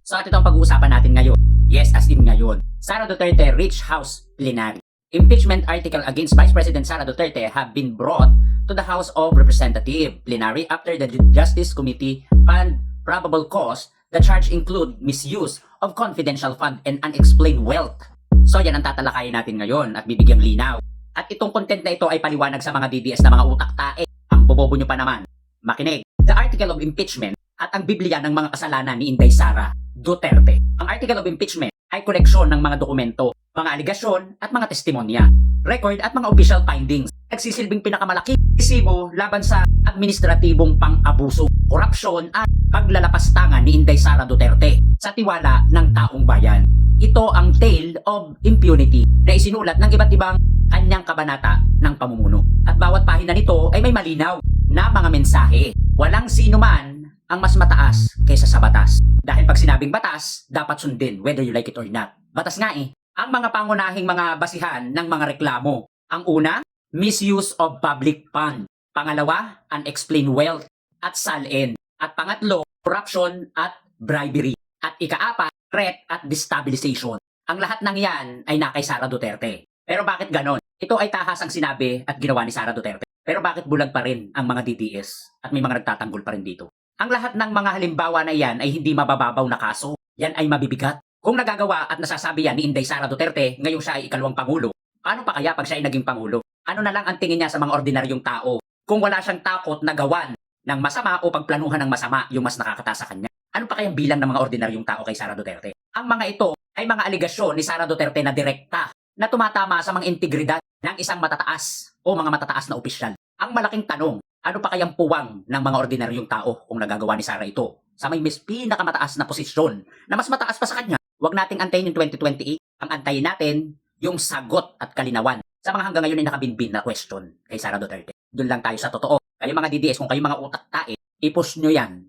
So at ito ang pag-uusapan natin ngayon. Yes, as in ngayon. Sara Duterte reached House plenary. Impeachment article against Vice President Sara Duterte have been brought to the House of Representatives plenary after the Justice Committee found probable cause. The charge include misuse of confidential fund and unexplained wealth. So yan ang tatalakayin natin ngayon at bibigyang linaw. At itong content na ito ay paliwanag sa mga DDS na mga utak tae. Ang bobobo nyo pa naman. Makinig. The article of impeachment at ang Biblia ng mga kasalanan ni Inday Sara Duterte. Ang article of impeachment ay koleksyon ng mga dokumento, mga aligasyon at mga testimonya, record at mga official findings. Nagsisilbing pinakamalaki resibo laban sa administratibong pang-abuso, korupsyon at paglalapastangan ni Inday Sara Duterte sa tiwala ng taong bayan. Ito ang tale of impunity na isinulat ng iba't ibang kanyang kabanata ng pamumuno. At bawat pahina nito ay may malinaw na mga mensahe. Walang sino man ang mas mataas kaysa sa batas. Dahil pag sinabing batas, dapat sundin whether you like it or not. Batas nga eh. Ang mga pangunahing mga basihan ng mga reklamo. Ang una, misuse of public fund. Pangalawa, unexplained wealth at salin. At pangatlo, corruption at bribery. At ikaapat, threat at destabilization. Ang lahat ng yan ay na kay Sara Duterte. Pero bakit ganon? Ito ay tahasang sinabi at ginawa ni Sara Duterte. Pero bakit bulag pa rin ang mga DDS at may mga nagtatanggol pa rin dito? Ang lahat ng mga halimbawa na yan ay hindi mabababaw na kaso. Yan ay mabibigat. Kung nagagawa at nasasabi yan ni Inday Sara Duterte, ngayong siya ay ikalawang pangulo, paano pa kaya pag siya ay naging pangulo? Ano na lang ang tingin niya sa mga ordinaryong tao? Kung wala siyang takot na gawan ng masama o pagplanuhan ng masama yung mas nakakata sa kanya, ano pa kayang bilang ng mga ordinaryong tao kay Sara Duterte? Ang mga ito ay mga aligasyon ni Sara Duterte na direkta na tumatama sa mga integridad ng isang matataas o mga matataas na opisyal. Ang malaking tanong, ano pa kayang puwang ng mga ordinaryong tao kung nagagawa ni Sara ito sa may pinakamataas na posisyon na mas mataas pa sa kanya? Huwag nating antayin yung 2028. Ang antayin natin yung sagot at kalinawan sa mga hanggang ngayon ay nakabinbin na question kay Sara Duterte. Doon lang tayo sa totoo. Kayo mga DDS, kung kayo mga utak tae, i-push nyo yan.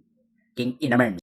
King Inamerns.